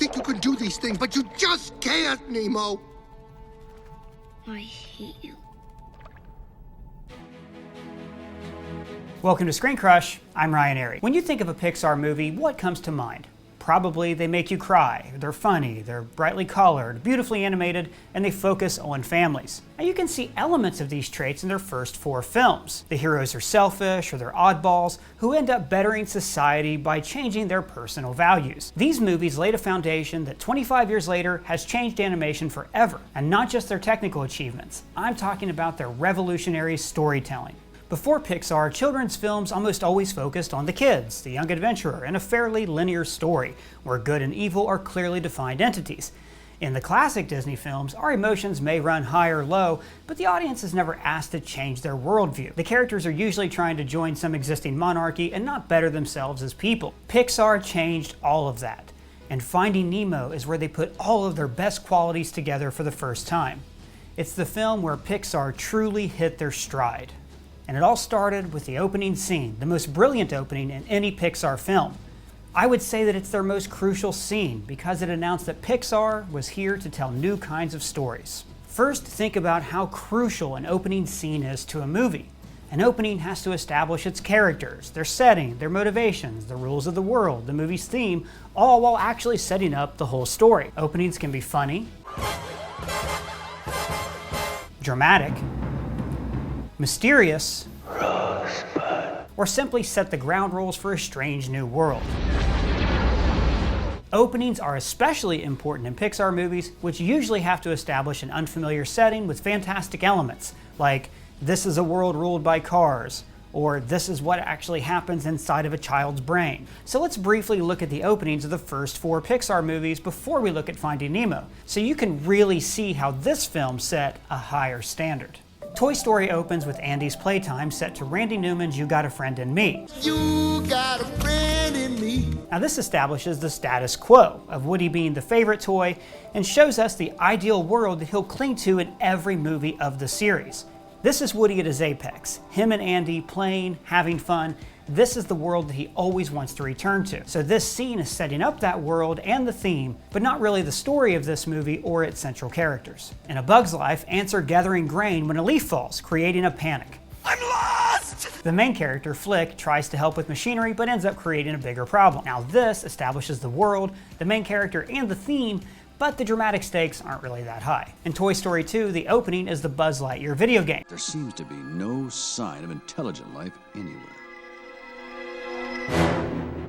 think you can do these things, but you just can't, Nemo. I hate you. Welcome to ScreenCrush, I'm Ryan Airy. When you think of a Pixar movie, what comes to mind? Probably they make you cry, they're funny, they're brightly colored, beautifully animated, and they focus on families. Now you can see elements of these traits in their first 4 films. The heroes are selfish or they're oddballs who end up bettering society by changing their personal values. These movies laid a foundation that 25 years later has changed animation forever, and not just their technical achievements. I'm talking about their revolutionary storytelling. Before Pixar, children's films almost always focused on the kids, the young adventurer, and a fairly linear story, where good and evil are clearly defined entities. In the classic Disney films, our emotions may run high or low, but the audience is never asked to change their worldview. The characters are usually trying to join some existing monarchy and not better themselves as people. Pixar changed all of that, and Finding Nemo is where they put all of their best qualities together for the first time. It's the film where Pixar truly hit their stride. And it all started with the opening scene, the most brilliant opening in any Pixar film. I would say that it's their most crucial scene because it announced that Pixar was here to tell new kinds of stories. First, think about how crucial an opening scene is to a movie. An opening has to establish its characters, their setting, their motivations, the rules of the world, the movie's theme, all while actually setting up the whole story. Openings can be funny, dramatic, mysterious, or simply set the ground rules for a strange new world. Openings are especially important in Pixar movies, which usually have to establish an unfamiliar setting with fantastic elements, like this is a world ruled by cars, or this is what actually happens inside of a child's brain. So let's briefly look at the openings of the first 4 Pixar movies before we look at Finding Nemo, so you can really see how this film set a higher standard. Toy Story opens with Andy's playtime set to Randy Newman's You Got a Friend in Me. You got a friend in me. Now this establishes the status quo of Woody being the favorite toy and shows us the ideal world that he'll cling to in every movie of the series. This is Woody at his apex, him and Andy playing, having fun. This is the world that he always wants to return to. So this scene is setting up that world and the theme, but not really the story of this movie or its central characters. In A Bug's Life, ants are gathering grain when a leaf falls, creating a panic. I'm lost! The main character, Flick, tries to help with machinery, but ends up creating a bigger problem. Now this establishes the world, the main character, and the theme, but the dramatic stakes aren't really that high. In Toy Story 2, the opening is the Buzz Lightyear video game. There seems to be no sign of intelligent life anywhere.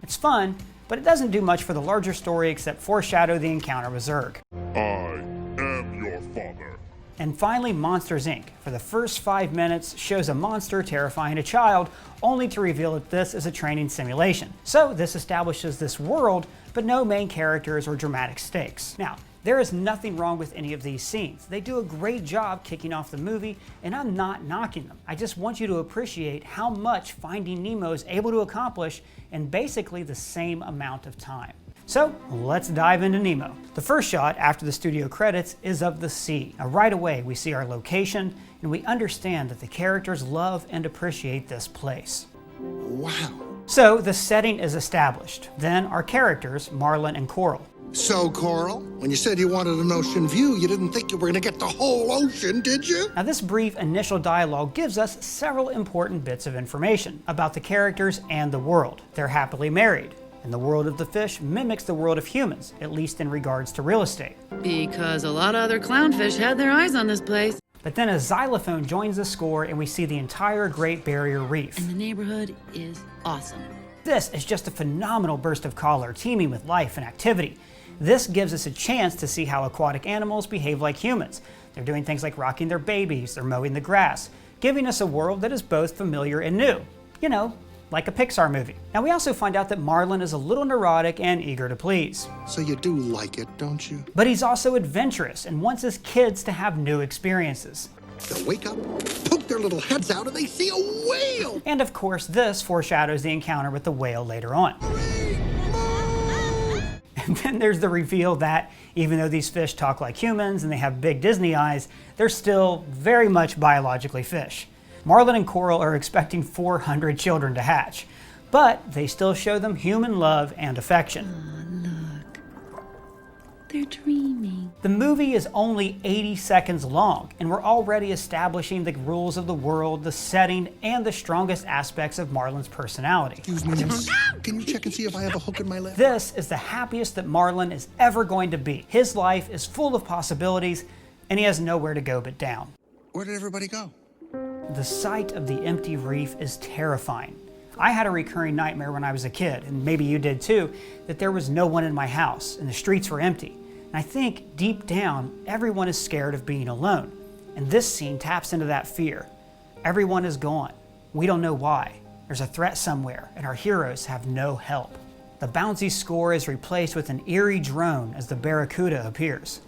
It's fun, but it doesn't do much for the larger story except foreshadow the encounter with Zurg. I am your father. And finally, Monsters, Inc. For the first 5 minutes, shows a monster terrifying a child, only to reveal that this is a training simulation. So this establishes this world, but no main characters or dramatic stakes. Now, there is nothing wrong with any of these scenes. They do a great job kicking off the movie, and I'm not knocking them. I just want you to appreciate how much Finding Nemo is able to accomplish in basically the same amount of time. So let's dive into Nemo. The first shot after the studio credits is of the sea. Now right away we see our location, and we understand that the characters love and appreciate this place. Wow. So the setting is established. Then our characters, Marlin and Coral. So, Coral, when you said you wanted an ocean view, you didn't think you were going to get the whole ocean, did you? Now this brief initial dialogue gives us several important bits of information about the characters and the world. They're happily married, and the world of the fish mimics the world of humans, at least in regards to real estate. Because a lot of other clownfish had their eyes on this place. But then a xylophone joins the score and we see the entire Great Barrier Reef. And the neighborhood is awesome. This is just a phenomenal burst of color, teeming with life and activity. This gives us a chance to see how aquatic animals behave like humans. They're doing things like rocking their babies, they're mowing the grass, giving us a world that is both familiar and new. You know, like a Pixar movie. Now we also find out that Marlin is a little neurotic and eager to please. So you do like it, don't you? But he's also adventurous and wants his kids to have new experiences. They'll wake up, poke their little heads out, and they see a whale! And of course, this foreshadows the encounter with the whale later on. And then there's the reveal that even though these fish talk like humans and they have big Disney eyes, they're still very much biologically fish. Marlin and Coral are expecting 400 children to hatch, but they still show them human love and affection. they're dreaming. The movie is only 80 seconds long, and we're already establishing the rules of the world, the setting, and the strongest aspects of Marlon's personality. Excuse me, miss. Can you check and see if I have a hook in my lip? This is the happiest that Marlon is ever going to be. His life is full of possibilities, and he has nowhere to go but down. Where did everybody go? The sight of the empty reef is terrifying. I had a recurring nightmare when I was a kid, and maybe you did too, that there was no one in my house and the streets were empty. And I think deep down, everyone is scared of being alone. And this scene taps into that fear. Everyone is gone. We don't know why. There's a threat somewhere, and our heroes have no help. The bouncy score is replaced with an eerie drone as the Barracuda appears.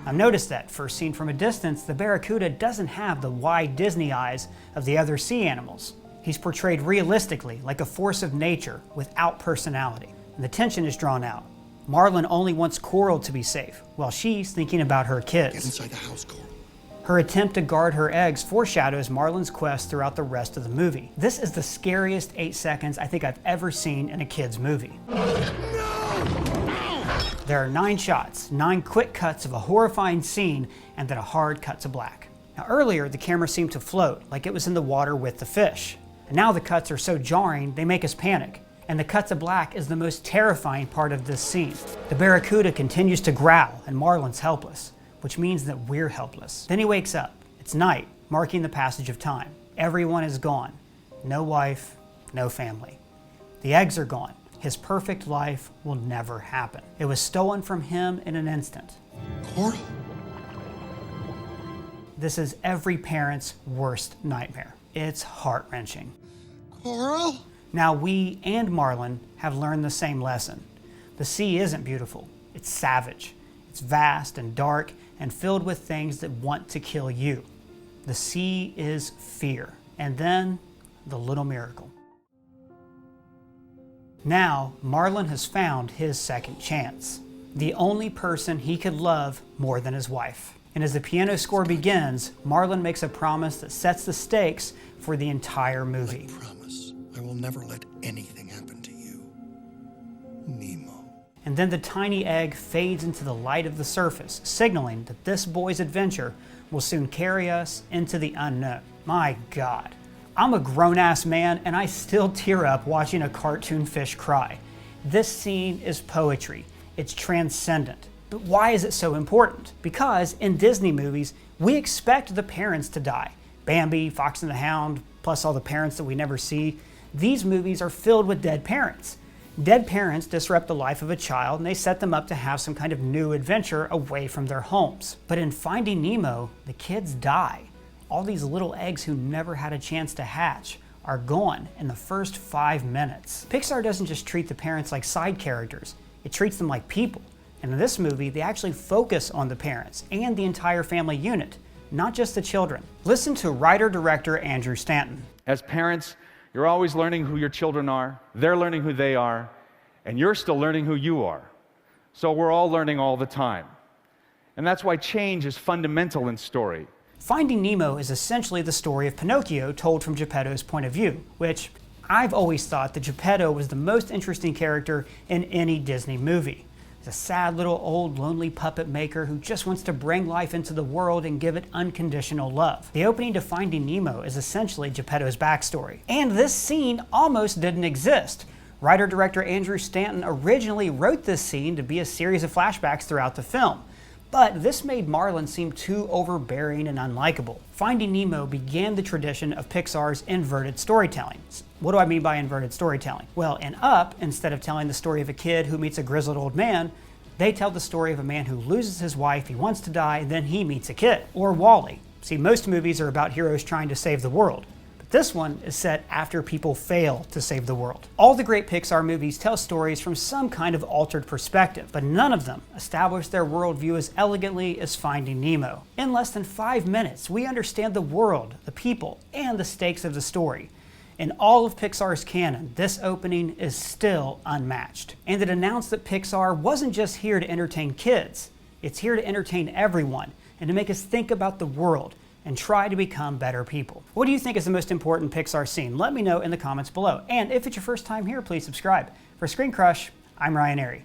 Now notice that, first seen from a distance, the Barracuda doesn't have the wide Disney eyes of the other sea animals. He's portrayed realistically, like a force of nature, without personality. And the tension is drawn out. Marlon only wants Coral to be safe, while she's thinking about her kids. Get inside the house, Coral. Her attempt to guard her eggs foreshadows Marlon's quest throughout the rest of the movie. This is the scariest 8 seconds I think I've ever seen in a kid's movie. There are 9 shots, 9 quick cuts of a horrifying scene, and then a hard cut to black. Now earlier, the camera seemed to float, like it was in the water with the fish. And now the cuts are so jarring, they make us panic. And the cut to black is the most terrifying part of this scene. The Barracuda continues to growl, and Marlon's helpless, which means that we're helpless. Then he wakes up. It's night, marking the passage of time. Everyone is gone. No wife, no family. The eggs are gone. His perfect life will never happen. It was stolen from him in an instant. Coral? This is every parent's worst nightmare. It's heart-wrenching. Coral? Now we and Marlon have learned the same lesson. The sea isn't beautiful. It's savage. It's vast and dark and filled with things that want to kill you. The sea is fear. And then the little miracle. Now, Marlon has found his second chance. The only person he could love more than his wife. And as the piano score begins, Marlon makes a promise that sets the stakes for the entire movie. I promise I will never let anything happen to you. Nemo. And then the tiny egg fades into the light of the surface, signaling that this boy's adventure will soon carry us into the unknown. My God. I'm a grown-ass man and I still tear up watching a cartoon fish cry. This scene is poetry. It's transcendent. But why is it so important? Because in Disney movies, we expect the parents to die. Bambi, Fox and the Hound, plus all the parents that we never see. These movies are filled with dead parents. Dead parents disrupt the life of a child and they set them up to have some kind of new adventure away from their homes. But in Finding Nemo, the kids die. All these little eggs who never had a chance to hatch are gone in the first 5 minutes. Pixar doesn't just treat the parents like side characters, it treats them like people. And in this movie, they actually focus on the parents and the entire family unit, not just the children. Listen to writer-director Andrew Stanton. As parents, you're always learning who your children are, they're learning who they are, and you're still learning who you are. So we're all learning all the time. And that's why change is fundamental in story. Finding Nemo is essentially the story of Pinocchio told from Geppetto's point of view, which I've always thought that Geppetto was the most interesting character in any Disney movie. He's a sad little old lonely puppet maker who just wants to bring life into the world and give it unconditional love. The opening to Finding Nemo is essentially Geppetto's backstory. And this scene almost didn't exist. Writer-director Andrew Stanton originally wrote this scene to be a series of flashbacks throughout the film. But this made Marlon seem too overbearing and unlikable. Finding Nemo began the tradition of Pixar's inverted storytelling. What do I mean by inverted storytelling? Well, in Up, instead of telling the story of a kid who meets a grizzled old man, they tell the story of a man who loses his wife, he wants to die, and then he meets a kid. Or Wall-E. See, most movies are about heroes trying to save the world. This one is set after people fail to save the world. All the great Pixar movies tell stories from some kind of altered perspective, but none of them establish their worldview as elegantly as Finding Nemo. In less than 5 minutes, we understand the world, the people, and the stakes of the story. In all of Pixar's canon, this opening is still unmatched. And it announced that Pixar wasn't just here to entertain kids, it's here to entertain everyone and to make us think about the world and try to become better people. What do you think is the most important Pixar scene? Let me know in the comments below. And if it's your first time here, please subscribe. For ScreenCrush, I'm Ryan Airy.